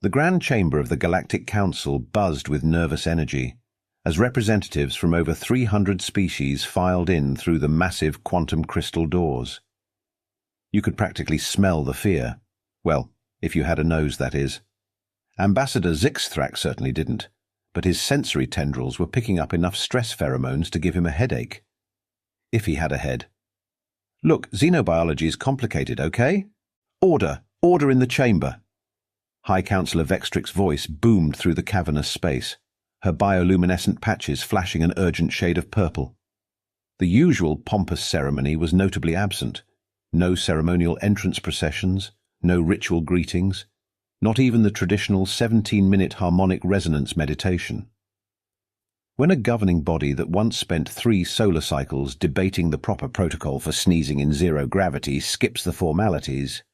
The Grand Chamber of the Galactic Council buzzed with nervous energy as representatives from over 300 species filed in through the massive quantum crystal doors. You could practically smell the fear. Well, if you had a nose, that is. Ambassador Zixthrak certainly didn't, but his sensory tendrils were picking up enough stress pheromones to give him a headache. If he had a head. Look, xenobiology is complicated, okay? Order! Order in the chamber! High Councillor Vextric's voice boomed through the cavernous space, her bioluminescent patches flashing an urgent shade of purple. The usual pompous ceremony was notably absent. No ceremonial entrance processions, no ritual greetings, not even the traditional 17-minute harmonic resonance meditation. When a governing body that once spent 3 solar cycles debating the proper protocol for sneezing in zero gravity skips the formalities,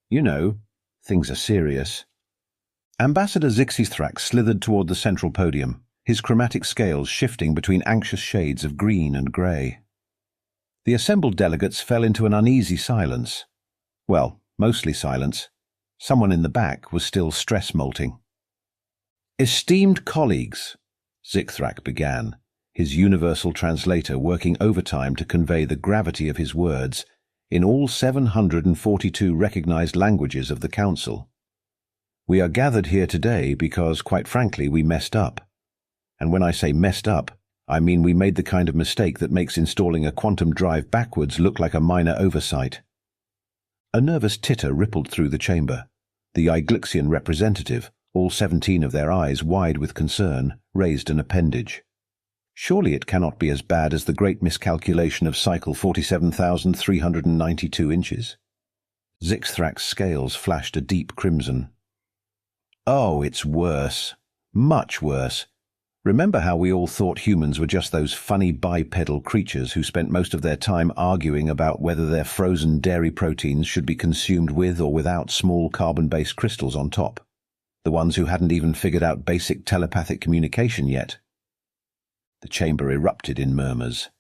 you know, things are serious. Ambassador Zixithrak slithered toward the central podium, his chromatic scales shifting between anxious shades of green and grey. The assembled delegates fell into an uneasy silence. Well, mostly silence. Someone in the back was still stress-molting. "Esteemed colleagues," Zixthrak began, his universal translator working overtime to convey the gravity of his words in all 742 recognized languages of the Council. "We are gathered here today because, quite frankly, we messed up. And when I say messed up, I mean we made the kind of mistake that makes installing a quantum drive backwards look like a minor oversight." A nervous titter rippled through the chamber. The Iglixian representative, all 17 of their eyes wide with concern, raised an appendage. "Surely it cannot be as bad as the great miscalculation of cycle 47,392 inches." Zixthrak's scales flashed a deep crimson. "Oh, it's worse. Much worse. Remember how we all thought humans were just those funny bipedal creatures who spent most of their time arguing about whether their frozen dairy proteins should be consumed with or without small carbon-based crystals on top? The ones who hadn't even figured out basic telepathic communication yet?" The chamber erupted in murmurs.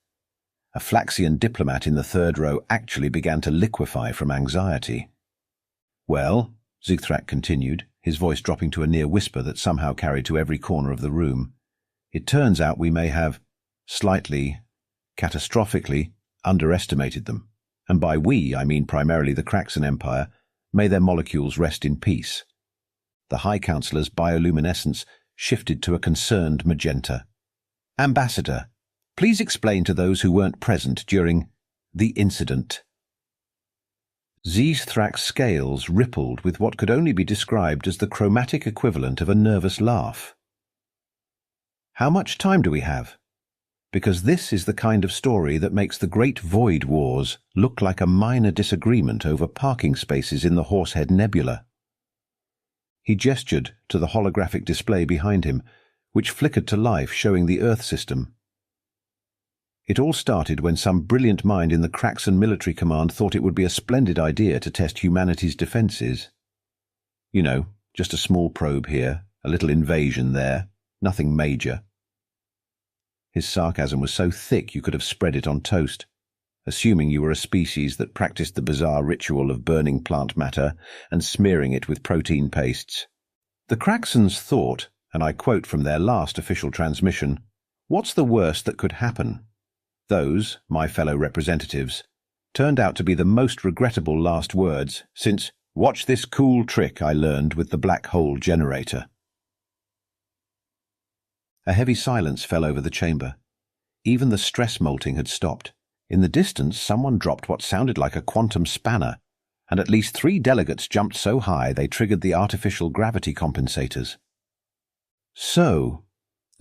A Flaxian diplomat in the third row actually began to liquefy from anxiety. "Well," Zixthrak continued, his voice dropping to a near whisper that somehow carried to every corner of the room, "it turns out we may have, slightly, catastrophically, underestimated them. And by we, I mean primarily the Kraxan Empire. May their molecules rest in peace." The High Councillor's bioluminescence shifted to a concerned magenta. "Ambassador, please explain to those who weren't present during the incident." Zixthrak's scales rippled with what could only be described as the chromatic equivalent of a nervous laugh. "How much time do we have? Because this is the kind of story that makes the Great Void Wars look like a minor disagreement over parking spaces in the Horsehead Nebula." He gestured to the holographic display behind him, which flickered to life, showing the Earth system. It all started when some brilliant mind in the Kraxan military command thought it would be a splendid idea to test humanity's defenses. You know, just a small probe here, a little invasion there, nothing major. His sarcasm was so thick you could have spread it on toast, assuming you were a species that practiced the bizarre ritual of burning plant matter and smearing it with protein pastes. The Kraxans thought, and I quote from their last official transmission, "What's the worst that could happen?" Those, my fellow representatives, turned out to be the most regrettable last words since "watch this cool trick I learned with the black hole generator." A heavy silence fell over the chamber. Even the stress molting had stopped. In the distance, someone dropped what sounded like a quantum spanner, and at least 3 delegates jumped so high they triggered the artificial gravity compensators. "So,"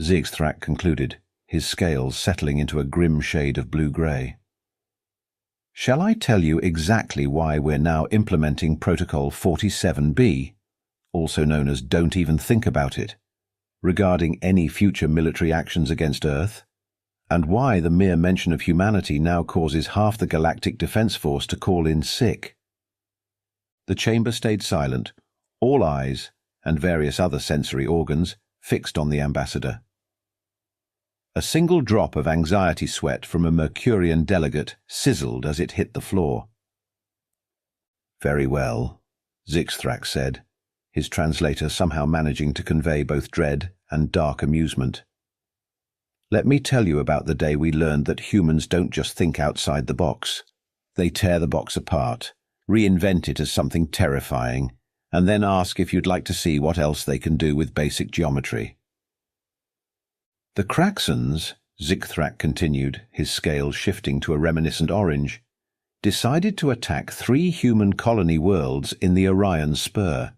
Zixthrak concluded, his scales settling into a grim shade of blue-grey, "shall I tell you exactly why we're now implementing Protocol 47B, also known as Don't Even Think About It, regarding any future military actions against Earth, and why the mere mention of humanity now causes half the Galactic Defense Force to call in sick?" The chamber stayed silent, all eyes, and various other sensory organs, fixed on the ambassador. A single drop of anxiety sweat from a Mercurian delegate sizzled as it hit the floor. "Very well," Zixthrak said, his translator somehow managing to convey both dread and dark amusement. "Let me tell you about the day we learned that humans don't just think outside the box. They tear the box apart, reinvent it as something terrifying, and then ask if you'd like to see what else they can do with basic geometry." "The Kraxons," Zikthrak continued, his scales shifting to a reminiscent orange, "decided to attack 3 human colony worlds in the Orion Spur.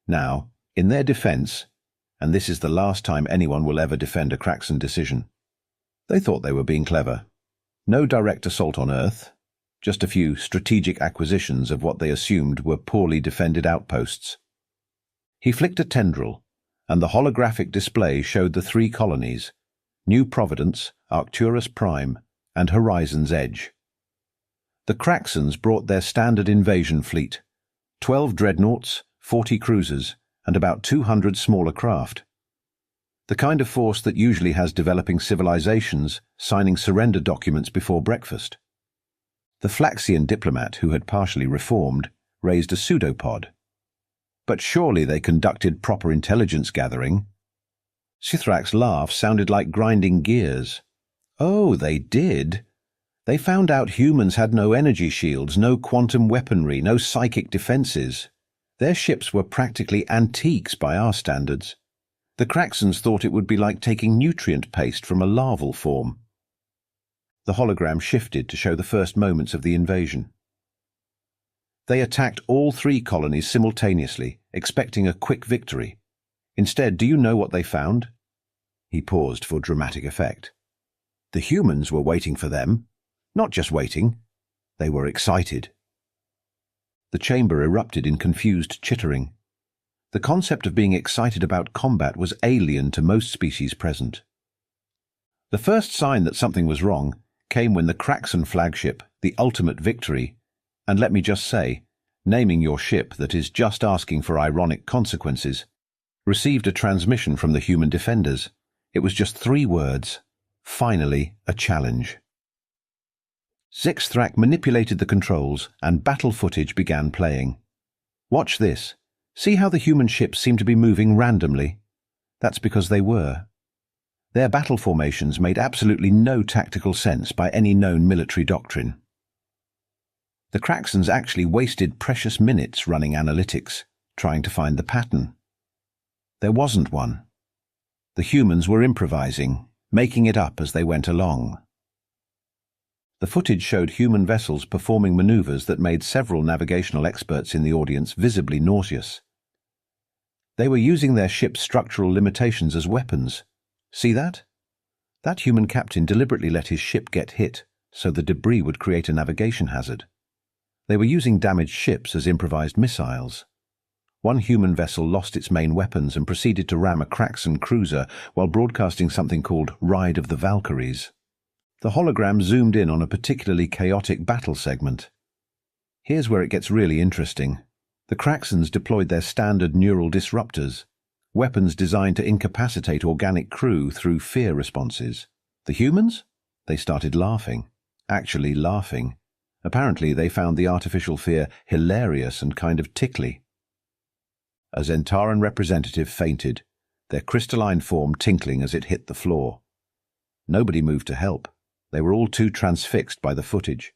Now, in their defense, and this is the last time anyone will ever defend a Kraxon decision, they thought they were being clever. No direct assault on Earth, just a few strategic acquisitions of what they assumed were poorly defended outposts." He flicked a tendril, and the holographic display showed the 3 colonies: New Providence, Arcturus Prime, and Horizon's Edge. The Kraxons brought their standard invasion fleet, 12 dreadnoughts, 40 cruisers, and about 200 smaller craft. The kind of force that usually has developing civilizations signing surrender documents before breakfast. The Flaxian diplomat, who had partially reformed, raised a pseudopod. "But surely they conducted proper intelligence gathering." Zithrak's laugh sounded like grinding gears. "Oh, they did. They found out humans had no energy shields, no quantum weaponry, no psychic defenses. Their ships were practically antiques by our standards. The Kraxons thought it would be like taking nutrient paste from a larval form." The hologram shifted to show the first moments of the invasion. "They attacked all 3 colonies simultaneously, expecting a quick victory. Instead, do you know what they found?" He paused for dramatic effect. "The humans were waiting for them. Not just waiting, they were excited." The chamber erupted in confused chittering. The concept of being excited about combat was alien to most species present. The first sign that something was wrong came when the Kraxon flagship, the Ultimate Victory, and let me just say, naming your ship that is just asking for ironic consequences, received a transmission from the human defenders. It was just 3 words: "Finally, a challenge." Zikthrak manipulated the controls, and battle footage began playing. "Watch this. See how the human ships seem to be moving randomly? That's because they were. Their battle formations made absolutely no tactical sense by any known military doctrine. The Kraxons actually wasted precious minutes running analytics, trying to find the pattern. There wasn't one. The humans were improvising, making it up as they went along." The footage showed human vessels performing maneuvers that made several navigational experts in the audience visibly nauseous. They were using their ship's structural limitations as weapons. See that? That human captain deliberately let his ship get hit, so the debris would create a navigation hazard. They were using damaged ships as improvised missiles. One human vessel lost its main weapons and proceeded to ram a Kraxon cruiser while broadcasting something called Ride of the Valkyries. The hologram zoomed in on a particularly chaotic battle segment. Here's where it gets really interesting. The Kraxons deployed their standard neural disruptors, weapons designed to incapacitate organic crew through fear responses. The humans? They started laughing. Actually laughing. Apparently they found the artificial fear hilarious and kind of tickly. A Zentaran representative fainted, their crystalline form tinkling as it hit the floor. Nobody moved to help. They were all too transfixed by the footage.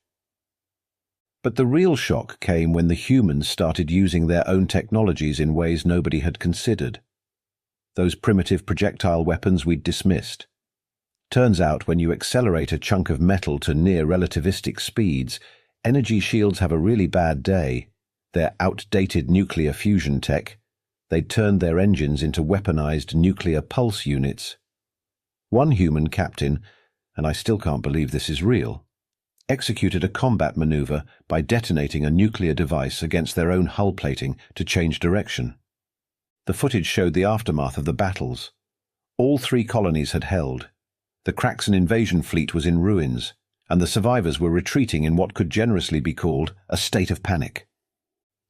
But the real shock came when the humans started using their own technologies in ways nobody had considered. Those primitive projectile weapons we'd dismissed. Turns out when you accelerate a chunk of metal to near relativistic speeds, energy shields have a really bad day. Their outdated nuclear fusion tech, they'd turned their engines into weaponized nuclear pulse units. One human captain, and I still can't believe this is real, executed a combat maneuver by detonating a nuclear device against their own hull plating to change direction. The footage showed the aftermath of the battles. All 3 colonies had held. The Kraxon invasion fleet was in ruins, and the survivors were retreating in what could generously be called a state of panic.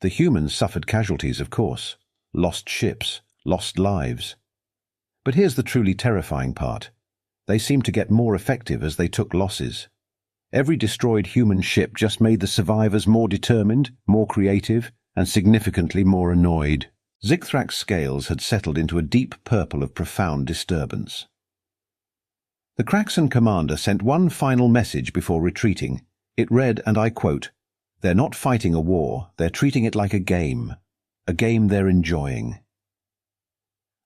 The humans suffered casualties, of course. Lost ships, lost lives. But here's the truly terrifying part. They seemed to get more effective as they took losses. Every destroyed human ship just made the survivors more determined, more creative, and significantly more annoyed. Zigthrak's scales had settled into a deep purple of profound disturbance. The Kraxan commander sent one final message before retreating. It read, and I quote, "They're not fighting a war, they're treating it like a game they're enjoying."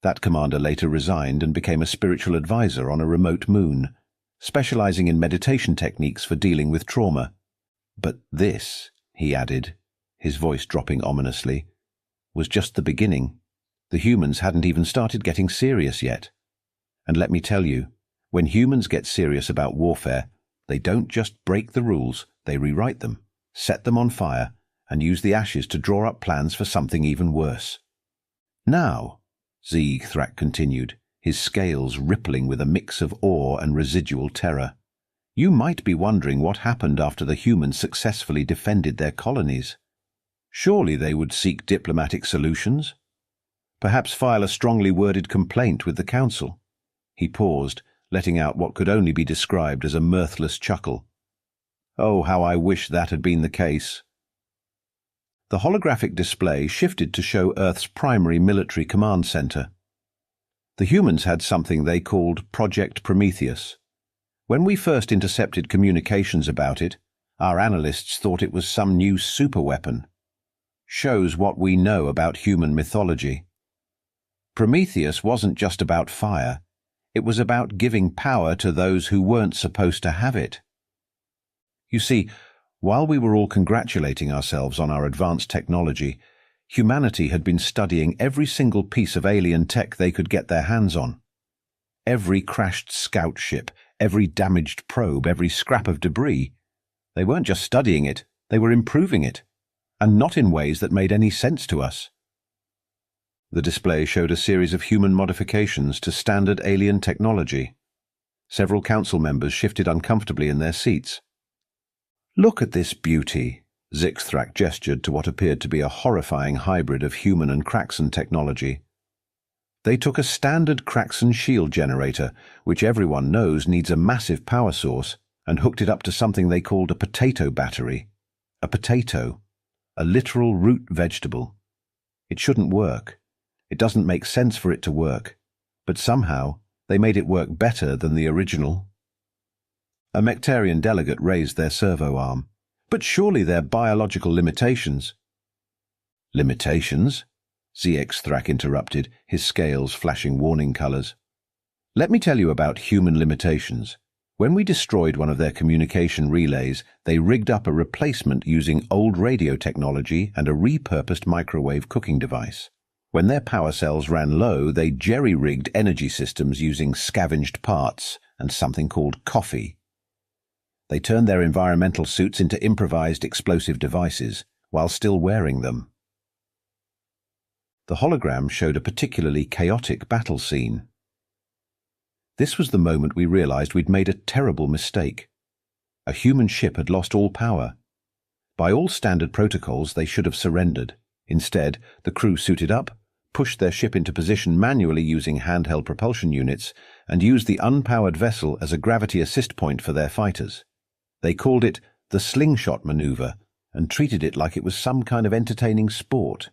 That commander later resigned and became a spiritual advisor on a remote moon, specializing in meditation techniques for dealing with trauma. But this, he added, his voice dropping ominously, was just the beginning. The humans hadn't even started getting serious yet. And let me tell you, when humans get serious about warfare, they don't just break the rules, they rewrite them, set them on fire, and use the ashes to draw up plans for something even worse. Now, Zigthrak continued, his scales rippling with a mix of awe and residual terror, you might be wondering what happened after the humans successfully defended their colonies. Surely they would seek diplomatic solutions? Perhaps file a strongly worded complaint with the Council? He paused, letting out what could only be described as a mirthless chuckle. Oh, how I wish that had been the case. The holographic display shifted to show Earth's primary military command center. The humans had something they called Project Prometheus. When we first intercepted communications about it, our analysts thought it was some new superweapon. Shows what we know about human mythology. Prometheus wasn't just about fire. It was about giving power to those who weren't supposed to have it. You see, while we were all congratulating ourselves on our advanced technology, humanity had been studying every single piece of alien tech they could get their hands on. Every crashed scout ship, every damaged probe, every scrap of debris. They weren't just studying it, they were improving it, and not in ways that made any sense to us. The display showed a series of human modifications to standard alien technology. Several council members shifted uncomfortably in their seats. "Look at this beauty," Zigthrak gestured to what appeared to be a horrifying hybrid of human and Kraxan technology. They took a standard Kraxan shield generator, which everyone knows needs a massive power source, and hooked it up to something they called a potato battery. A potato. A literal root vegetable. It shouldn't work. It doesn't make sense for it to work. But somehow, they made it work better than the original. A Mectarian delegate raised their servo arm. "But surely there are biological limitations." "Limitations?" Zigthrak interrupted, his scales flashing warning colors. "Let me tell you about human limitations. When we destroyed one of their communication relays, they rigged up a replacement using old radio technology and a repurposed microwave cooking device. When their power cells ran low, they jerry-rigged energy systems using scavenged parts and something called coffee. They turned their environmental suits into improvised explosive devices while still wearing them." The hologram showed a particularly chaotic battle scene. This was the moment we realized we'd made a terrible mistake. A human ship had lost all power. By all standard protocols, they should have surrendered. Instead, the crew suited up, pushed their ship into position manually using handheld propulsion units, and used the unpowered vessel as a gravity assist point for their fighters. They called it the slingshot maneuver and treated it like it was some kind of entertaining sport.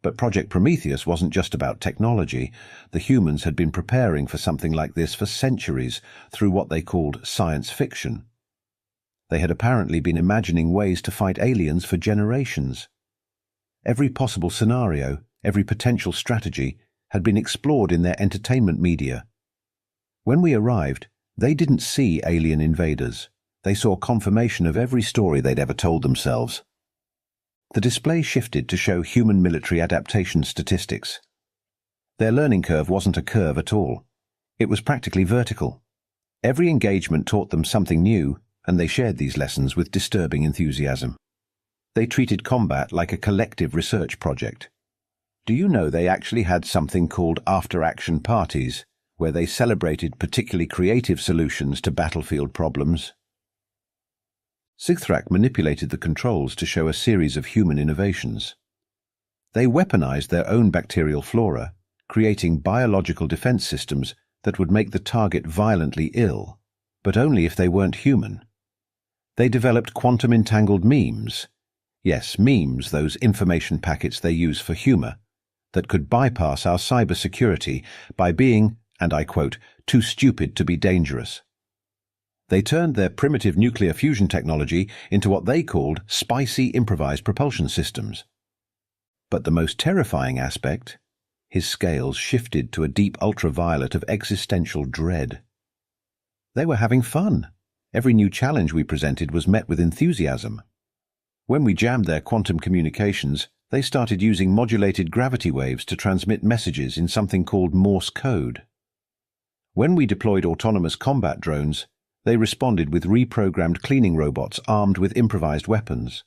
But Project Prometheus wasn't just about technology. The humans had been preparing for something like this for centuries through what they called science fiction. They had apparently been imagining ways to fight aliens for generations. Every possible scenario, every potential strategy, had been explored in their entertainment media. When we arrived, they didn't see alien invaders. They saw confirmation of every story they'd ever told themselves. The display shifted to show human military adaptation statistics. Their learning curve wasn't a curve at all. It was practically vertical. Every engagement taught them something new, and they shared these lessons with disturbing enthusiasm. They treated combat like a collective research project. Do you know they actually had something called after-action parties, where they celebrated particularly creative solutions to battlefield problems? Zigthrak manipulated the controls to show a series of human innovations. They weaponized their own bacterial flora, creating biological defense systems that would make the target violently ill, but only if they weren't human. They developed quantum-entangled memes. Yes, memes, those information packets they use for humor. that could bypass our cybersecurity by being, and I quote, too stupid to be dangerous. They turned their primitive nuclear fusion technology into what they called spicy improvised propulsion systems. But the most terrifying aspect, his scales shifted to a deep ultraviolet of existential dread. They were having fun. Every new challenge we presented was met with enthusiasm. When we jammed their quantum communications, they started using modulated gravity waves to transmit messages in something called Morse code. When we deployed autonomous combat drones, they responded with reprogrammed cleaning robots armed with improvised weapons.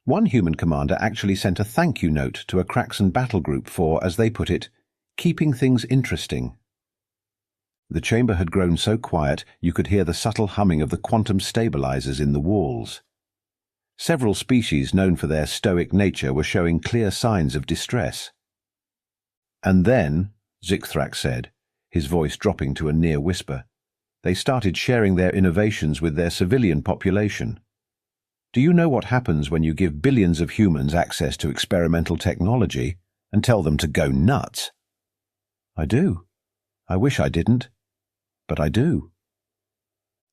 One human commander actually sent a thank you note to a Kraxon battle group for, as they put it, keeping things interesting. The chamber had grown so quiet you could hear the subtle humming of the quantum stabilizers in the walls. Several species known for their stoic nature were showing clear signs of distress. And then, Zixthrak said, his voice dropping to a near whisper, they started sharing their innovations with their civilian population. Do you know what happens when you give billions of humans access to experimental technology and tell them to go nuts? I do. I wish I didn't, but I do.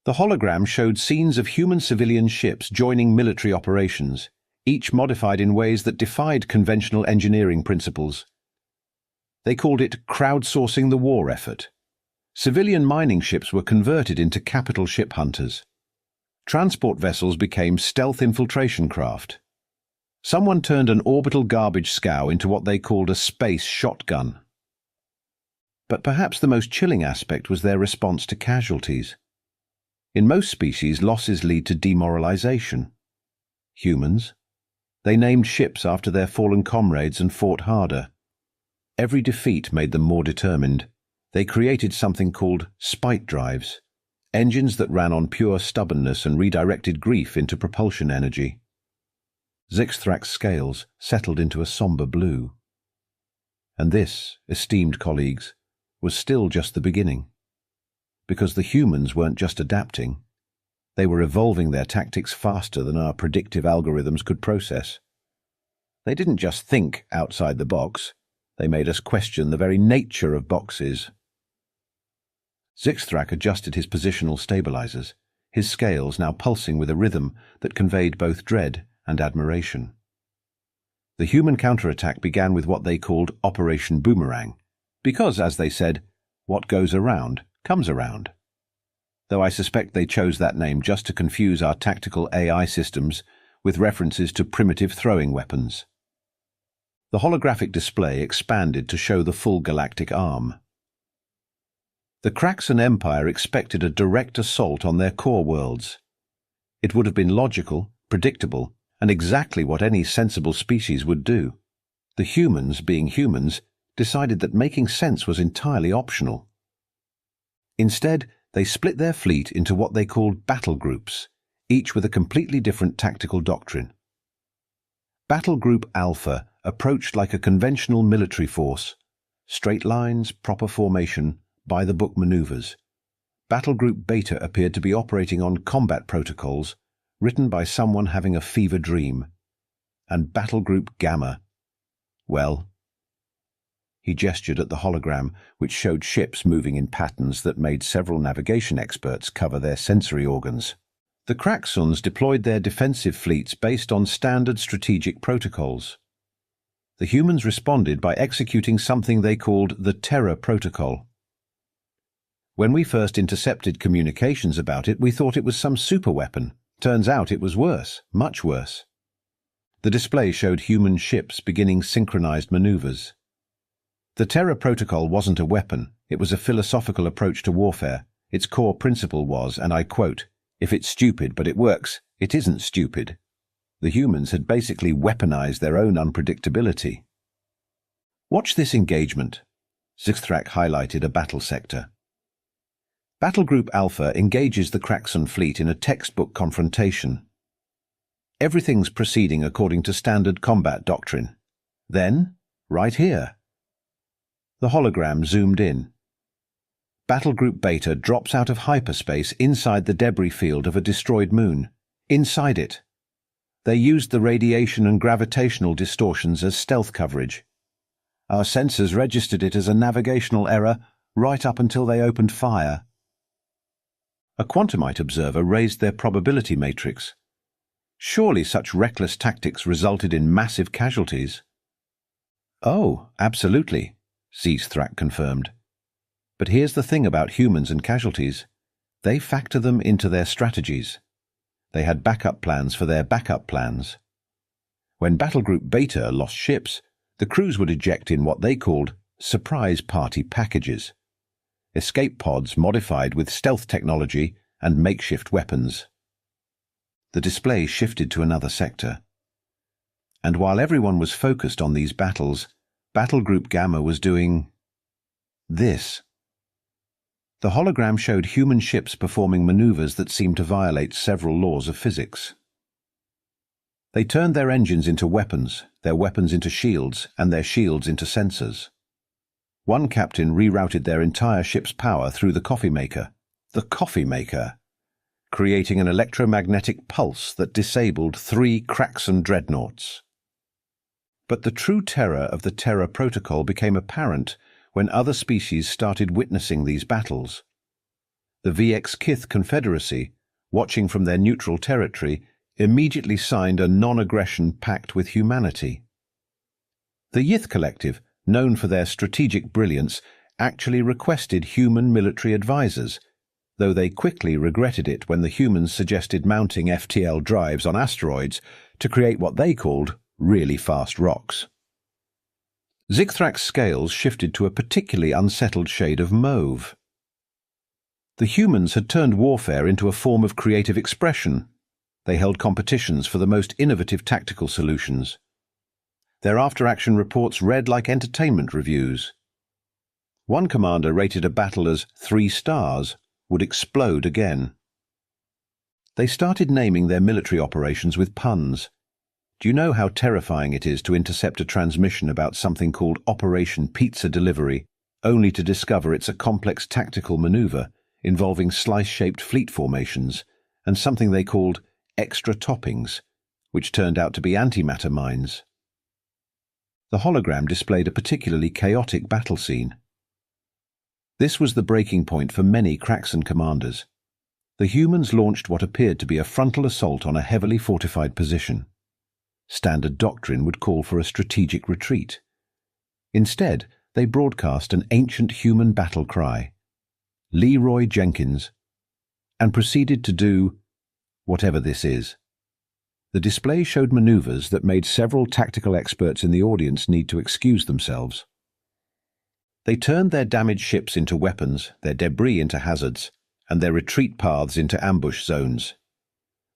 The hologram showed scenes of human civilian ships joining military operations, each modified in ways that defied conventional engineering principles. They called it crowdsourcing the war effort. Civilian mining ships were converted into capital ship hunters. Transport vessels became stealth infiltration craft. Someone turned an orbital garbage scow into what they called a space shotgun. But perhaps the most chilling aspect was their response to casualties. In most species, losses lead to demoralization. Humans? They named ships after their fallen comrades and fought harder. Every defeat made them more determined. They created something called spite drives, engines that ran on pure stubbornness and redirected grief into propulsion energy. Zixthrak's scales settled into a somber blue. And this, esteemed colleagues, was still just the beginning. Because the humans weren't just adapting, they were evolving their tactics faster than our predictive algorithms could process. They didn't just think outside the box, they made us question the very nature of boxes. Zixthrak adjusted his positional stabilizers, his scales now pulsing with a rhythm that conveyed both dread and admiration. The human counterattack began with what they called Operation Boomerang, because, as they said, what goes around comes around. Though I suspect they chose that name just to confuse our tactical AI systems with references to primitive throwing weapons. The holographic display expanded to show the full galactic arm. The Kraxon Empire expected a direct assault on their core worlds. It would have been logical, predictable, and exactly what any sensible species would do. The humans, being humans, decided that making sense was entirely optional. Instead, they split their fleet into what they called battle groups, each with a completely different tactical doctrine. Battle Group Alpha approached like a conventional military force, straight lines, proper formation, by-the-book maneuvers. Battle Group Beta appeared to be operating on combat protocols written by someone having a fever dream. And Battle Group Gamma, well, he gestured at the hologram, which showed ships moving in patterns that made several navigation experts cover their sensory organs. The Kraxons deployed their defensive fleets based on standard strategic protocols. The humans responded by executing something they called the Terror Protocol. When we first intercepted communications about it, we thought it was some superweapon. Turns out it was worse, much worse. The display showed human ships beginning synchronized maneuvers. The Terror Protocol wasn't a weapon, it was a philosophical approach to warfare. Its core principle was, and I quote, "If it's stupid but it works, it isn't stupid." The humans had basically weaponized their own unpredictability. Watch this engagement. Zixthrak highlighted a battle sector. Battle Group Alpha engages the Kraxon fleet in a textbook confrontation. Everything's proceeding according to standard combat doctrine. Then, right here. The hologram zoomed in. Battle Group Beta drops out of hyperspace inside the debris field of a destroyed moon. Inside it. They used the radiation and gravitational distortions as stealth coverage. Our sensors registered it as a navigational error right up until they opened fire. A quantumite observer raised their probability matrix. Surely such reckless tactics resulted in massive casualties. Oh, absolutely, Zethrak confirmed. But here's the thing about humans and casualties. They factor them into their strategies. They had backup plans for their backup plans. When Battlegroup Beta lost ships, the crews would eject in what they called surprise party packages, escape pods modified with stealth technology and makeshift weapons. The display shifted to another sector. And while everyone was focused on these battles, Battlegroup Gamma was doing this. The hologram showed human ships performing maneuvers that seemed to violate several laws of physics. They turned their engines into weapons, their weapons into shields, and their shields into sensors. One captain rerouted their entire ship's power through the coffee maker, creating an electromagnetic pulse that disabled 3 Kraxon dreadnoughts. But the true terror of the Terra Protocol became apparent when other species started witnessing these battles. The VX Kith Confederacy, watching from their neutral territory, immediately signed a non-aggression pact with humanity. The Yith Collective, known for their strategic brilliance, actually requested human military advisors, though they quickly regretted it when the humans suggested mounting FTL drives on asteroids to create what they called really fast rocks. Zethrak's scales shifted to a particularly unsettled shade of mauve. The humans had turned warfare into a form of creative expression. They held competitions for the most innovative tactical solutions. Their after-action reports read like entertainment reviews. One commander rated a battle as 3 stars, would explode again. They started naming their military operations with puns. Do you know how terrifying it is to intercept a transmission about something called Operation Pizza Delivery, only to discover it's a complex tactical maneuver involving slice-shaped fleet formations and something they called extra toppings, which turned out to be antimatter mines? The hologram displayed a particularly chaotic battle scene. This was the breaking point for many Kraxon commanders. The humans launched what appeared to be a frontal assault on a heavily fortified position. Standard doctrine would call for a strategic retreat. Instead, they broadcast an ancient human battle cry, Leroy Jenkins, and proceeded to do whatever this is. The display showed maneuvers that made several tactical experts in the audience need to excuse themselves. They turned their damaged ships into weapons, their debris into hazards, and their retreat paths into ambush zones.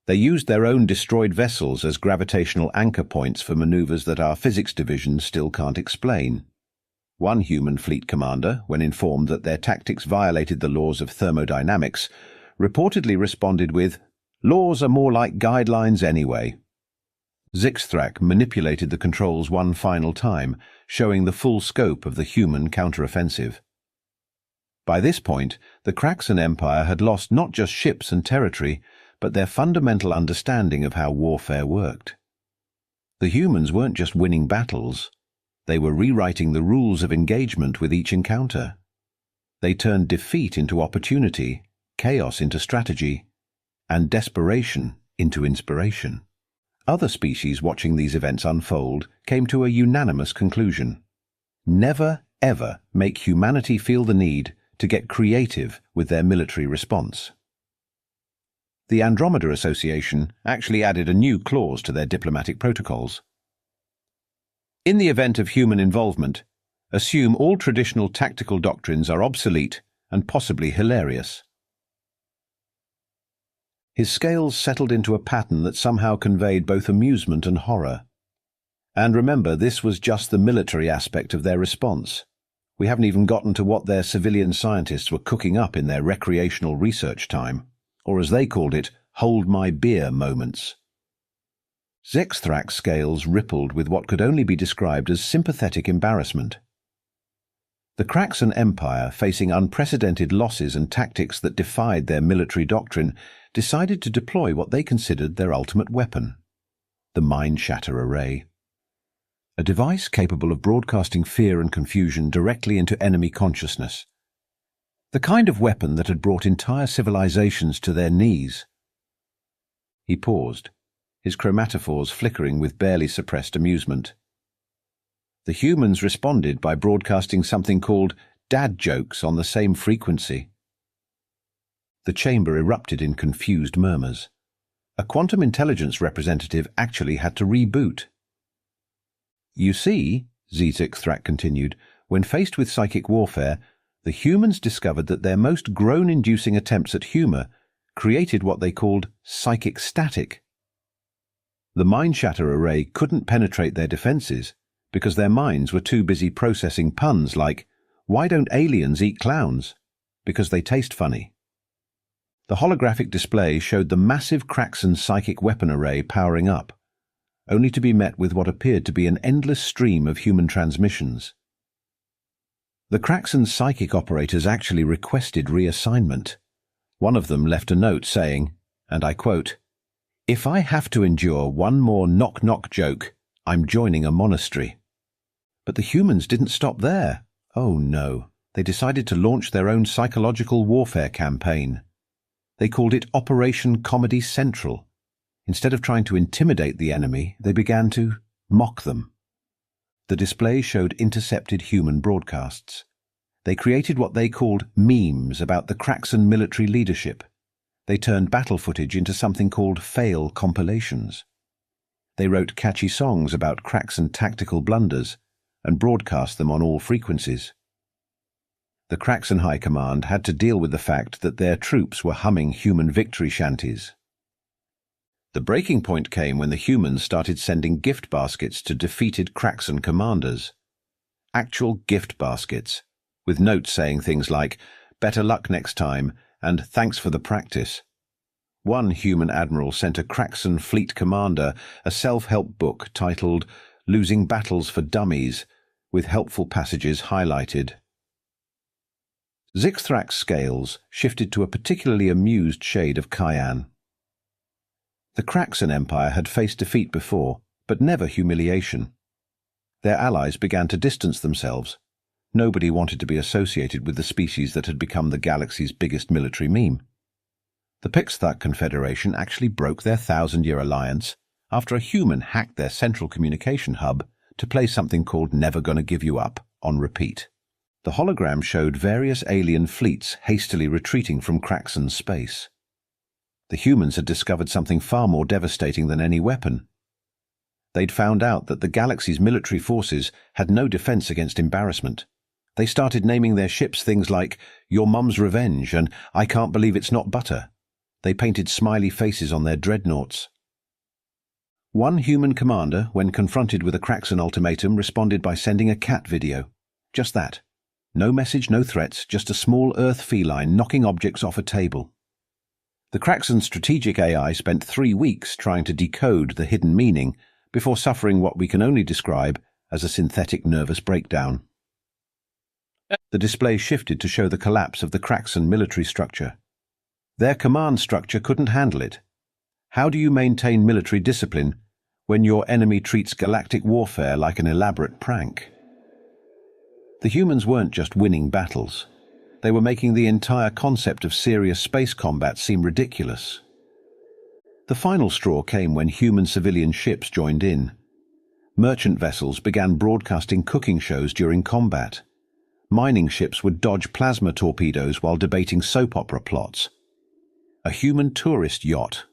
They used their own destroyed vessels as gravitational anchor points for maneuvers that our physics division still can't explain. One human fleet commander, when informed that their tactics violated the laws of thermodynamics, reportedly responded with, "Laws are more like guidelines anyway." Zethrak manipulated the controls one final time, showing the full scope of the human counteroffensive. By this point, the Kraxon Empire had lost not just ships and territory, but their fundamental understanding of how warfare worked. The humans weren't just winning battles, they were rewriting the rules of engagement with each encounter. They turned defeat into opportunity, chaos into strategy, and desperation into inspiration. Other species watching these events unfold came to a unanimous conclusion. Never, ever make humanity feel the need to get creative with their military response. The Andromeda Association actually added a new clause to their diplomatic protocols. In the event of human involvement, assume all traditional tactical doctrines are obsolete and possibly hilarious. His scales settled into a pattern that somehow conveyed both amusement and horror. And remember, this was just the military aspect of their response. We haven't even gotten to what their civilian scientists were cooking up in their recreational research time, or as they called it, hold my beer moments. Zethrak's scales rippled with what could only be described as sympathetic embarrassment. The Kraxon Empire, facing unprecedented losses and tactics that defied their military doctrine, decided to deploy what they considered their ultimate weapon, the Mind Shatter Array. a device capable of broadcasting fear and confusion directly into enemy consciousness. The kind of weapon that had brought entire civilizations to their knees. He paused, his chromatophores flickering with barely suppressed amusement. The humans responded by broadcasting something called dad jokes on the same frequency. The chamber erupted in confused murmurs. A quantum intelligence representative actually had to reboot. You see, Xithrak continued, when faced with psychic warfare, the humans discovered that their most groan-inducing attempts at humor created what they called psychic static. The mind shatter array couldn't penetrate their defenses because their minds were too busy processing puns like, "Why don't aliens eat clowns?" because they taste funny. The holographic display showed the massive Kraxon psychic weapon array powering up, only to be met with what appeared to be an endless stream of human transmissions. The Kraxon's psychic operators actually requested reassignment. One of them left a note saying, and I quote, "If I have to endure one more knock-knock joke, I'm joining a monastery." But the humans didn't stop there. Oh no, they decided to launch their own psychological warfare campaign. They called it Operation Comedy Central. Instead of trying to intimidate the enemy, they began to mock them. The display showed intercepted human broadcasts. They created what they called memes about the Kraxon military leadership. They turned battle footage into something called fail compilations. They wrote catchy songs about Kraxon tactical blunders and broadcast them on all frequencies. The Kraxon High Command had to deal with the fact that their troops were humming human victory shanties. The breaking point came when the humans started sending gift baskets to defeated Kraxon commanders. Actual gift baskets, with notes saying things like, "Better luck next time," and "Thanks for the practice." One human admiral sent a Kraxon fleet commander a self-help book titled "Losing Battles for Dummies," with helpful passages highlighted. Xithrak's scales shifted to a particularly amused shade of cyan. The Kraxon Empire had faced defeat before, but never humiliation. Their allies began to distance themselves. Nobody wanted to be associated with the species that had become the galaxy's biggest military meme. The Pixthak Confederation actually broke their 1,000-year alliance after a human hacked their central communication hub to play something called "Never Gonna Give You Up" on repeat. The hologram showed various alien fleets hastily retreating from Kraxon's space. The humans had discovered something far more devastating than any weapon. They'd found out that the galaxy's military forces had no defense against embarrassment. They started naming their ships things like "Your Mum's Revenge" and "I Can't Believe It's Not Butter." They painted smiley faces on their dreadnoughts. One human commander, when confronted with a Kraxon ultimatum, responded by sending a cat video. Just that. No message, no threats, just a small Earth feline knocking objects off a table. The Kraxon strategic AI spent 3 weeks trying to decode the hidden meaning before suffering what we can only describe as a synthetic nervous breakdown. The display shifted to show the collapse of the Kraxon military structure. Their command structure couldn't handle it. How do you maintain military discipline when your enemy treats galactic warfare like an elaborate prank? The humans weren't just winning battles. They were making the entire concept of serious space combat seem ridiculous. The final straw came when human civilian ships joined in. Merchant vessels began broadcasting cooking shows during combat. Mining ships would dodge plasma torpedoes while debating soap opera plots. A human tourist yacht,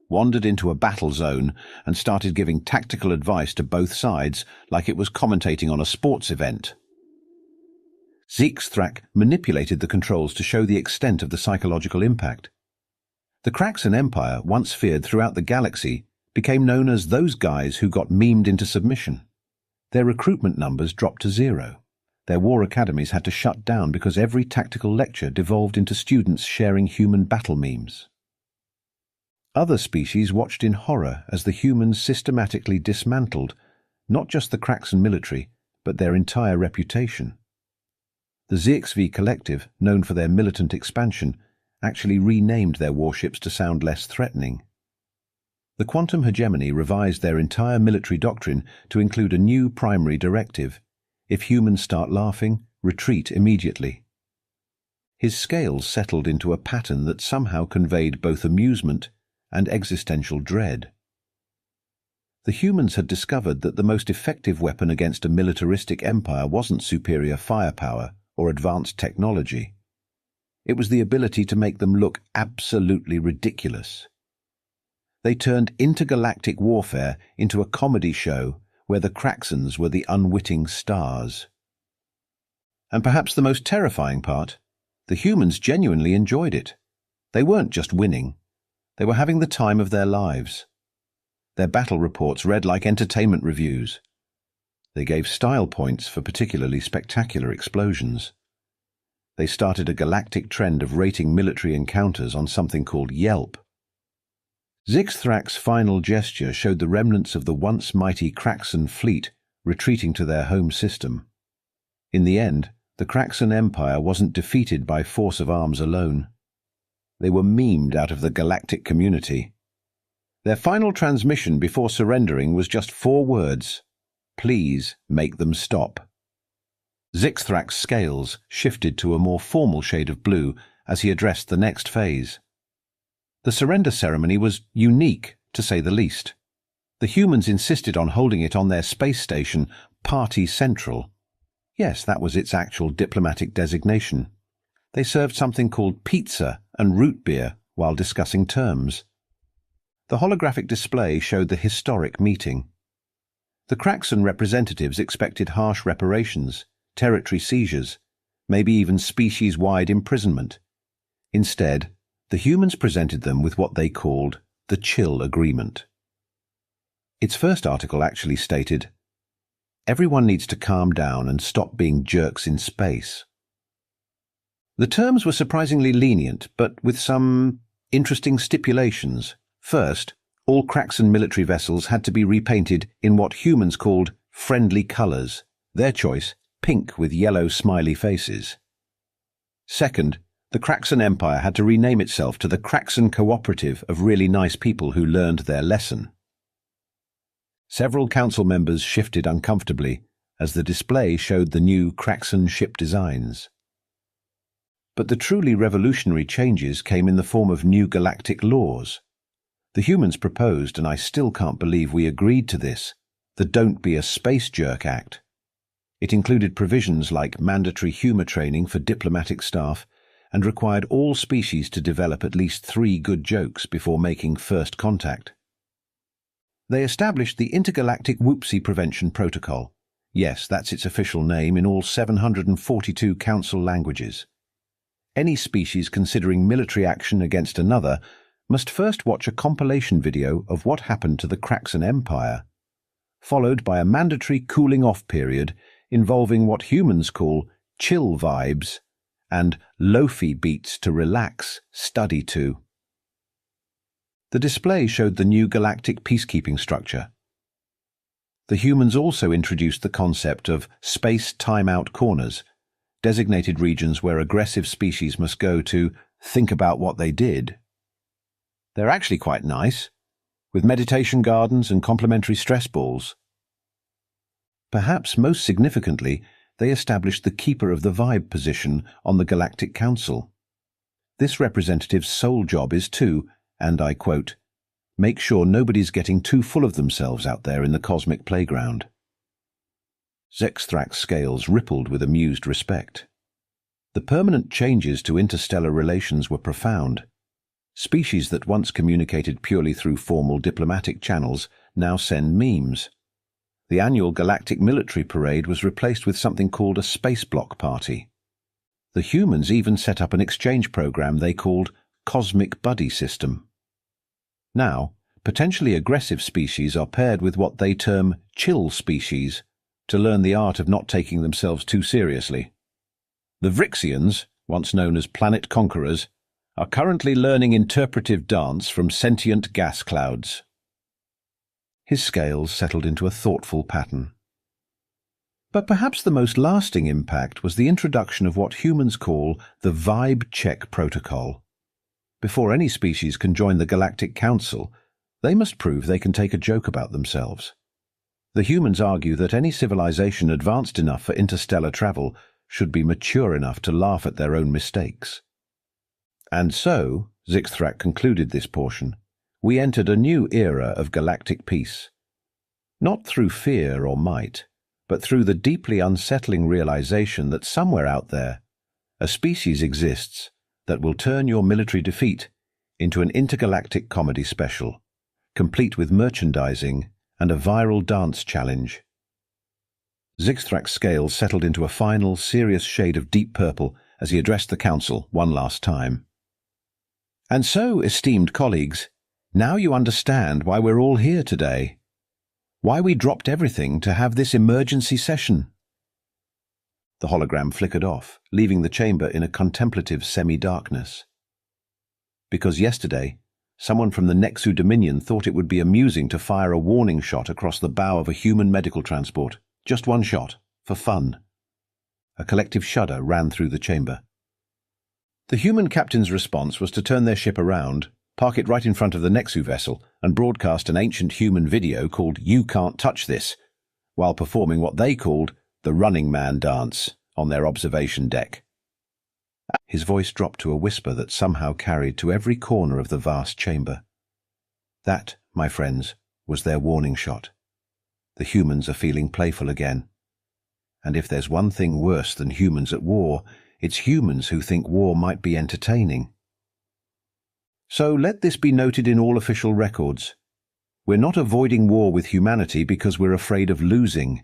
wandered into a battle zone and started giving tactical advice to both sides like it was commentating on a sports event. Xithrak manipulated the controls to show the extent of the psychological impact. The Kraxon Empire, once feared throughout the galaxy, became known as those guys who got memed into submission. Their recruitment numbers dropped to 0. Their war academies had to shut down because every tactical lecture devolved into students sharing human battle memes. Other species watched in horror as the humans systematically dismantled not just the Kraxon military, but their entire reputation. The HFY collective, known for their militant expansion, actually renamed their warships to sound less threatening. The quantum hegemony revised their entire military doctrine to include a new primary directive: if humans start laughing, retreat immediately. His scales settled into a pattern that somehow conveyed both amusement and existential dread. The humans had discovered that the most effective weapon against a militaristic empire wasn't superior firepower or advanced technology. It was the ability to make them look absolutely ridiculous. They turned intergalactic warfare into a comedy show where the Kraxans were the unwitting stars. And perhaps the most terrifying part, the humans genuinely enjoyed it. They weren't just winning, they were having the time of their lives. Their battle reports read like entertainment reviews. They gave style points for particularly spectacular explosions. They started a galactic trend of rating military encounters on something called Yelp. Zixthrak's final gesture showed the remnants of the once mighty Kraxan fleet retreating to their home system. In the end, the Kraxan Empire wasn't defeated by force of arms alone. They were memed out of the galactic community. Their final transmission before surrendering was just 4 words: "Please make them stop." Zixthrak's scales shifted to a more formal shade of blue as he addressed the next phase. The surrender ceremony was unique, to say the least. The humans insisted on holding it on their space station, Party Central. Yes, that was its actual diplomatic designation. They served something called pizza and root beer while discussing terms. The holographic display showed the historic meeting. The Kraxan representatives expected harsh reparations, territory seizures, maybe even species-wide imprisonment. Instead, the humans presented them with what they called the Chill Agreement. Its first article actually stated, "Everyone needs to calm down and stop being jerks in space." The terms were surprisingly lenient, but with some interesting stipulations. First, all Kraxan military vessels had to be repainted in what humans called friendly colors, their choice, pink with yellow smiley faces. Second, the Kraxan Empire had to rename itself to the Kraxan Cooperative of really nice people who learned their lesson. Several council members shifted uncomfortably as the display showed the new Kraxan ship designs. But the truly revolutionary changes came in the form of new galactic laws. The humans proposed, and I still can't believe we agreed to this, the Don't Be a Space Jerk Act. It included provisions like mandatory humor training for diplomatic staff and required all species to develop at least 3 good jokes before making first contact. They established the Intergalactic Whoopsie Prevention Protocol. Yes, that's its official name in all 742 council languages. Any species considering military action against another must first watch a compilation video of what happened to the Kraxan Empire, followed by a mandatory cooling-off period involving what humans call chill vibes and lofi beats to relax, study to. The display showed the new galactic peacekeeping structure. The humans also introduced the concept of space timeout corners, designated regions where aggressive species must go to think about what they did. They're actually quite nice, with meditation gardens and complimentary stress balls. Perhaps most significantly, they established the Keeper of the Vibe position on the Galactic Council. This representative's sole job is to, and I quote, "make sure nobody's getting too full of themselves out there in the cosmic playground." Zixthrak's scales rippled with amused respect. The permanent changes to interstellar relations were profound. Species that once communicated purely through formal diplomatic channels now send memes. The annual galactic military parade was replaced with something called a space block party. The humans even set up an exchange program they called Cosmic Buddy System. Now, potentially aggressive species are paired with what they term chill species to learn the art of not taking themselves too seriously. The Vrixians, once known as planet conquerors, are currently learning interpretive dance from sentient gas clouds. His scales settled into a thoughtful pattern. But perhaps the most lasting impact was the introduction of what humans call the Vibe Check Protocol. Before any species can join the Galactic Council, They must prove they can take a joke about themselves. The humans argue that any civilization advanced enough for interstellar travel should be mature enough to laugh at their own mistakes. And so, Zixthrak concluded this portion, we entered a new era of galactic peace. Not through fear or might, but through the deeply unsettling realization that somewhere out there, a species exists that will turn your military defeat into an intergalactic comedy special, complete with merchandising and a viral dance challenge. Zixthrak's scales settled into a final, serious shade of deep purple as he addressed the council one last time. And so, esteemed colleagues, now you understand why we're all here today. Why we dropped everything to have this emergency session. The hologram flickered off, leaving the chamber in a contemplative semi-darkness. Because yesterday, someone from the Nexu Dominion thought it would be amusing to fire a warning shot across the bow of a human medical transport. Just one shot, for fun. A collective shudder ran through the chamber. The human captain's response was to turn their ship around, park it right in front of the Nexu vessel, and broadcast an ancient human video called "You Can't Touch This," while performing what they called the Running Man dance on their observation deck. His voice dropped to a whisper that somehow carried to every corner of the vast chamber. That, my friends, was their warning shot. The humans are feeling playful again. And if there's one thing worse than humans at war, it's humans who think war might be entertaining. So let this be noted in all official records. We're not avoiding war with humanity because we're afraid of losing.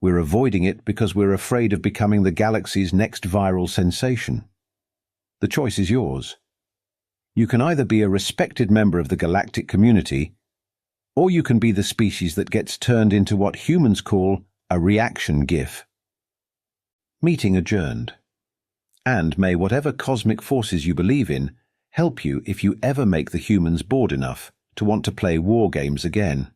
We're avoiding it because we're afraid of becoming the galaxy's next viral sensation. The choice is yours. You can either be a respected member of the galactic community, or you can be the species that gets turned into what humans call a reaction GIF. Meeting adjourned. And may whatever cosmic forces you believe in help you if you ever make the humans bored enough to want to play war games again.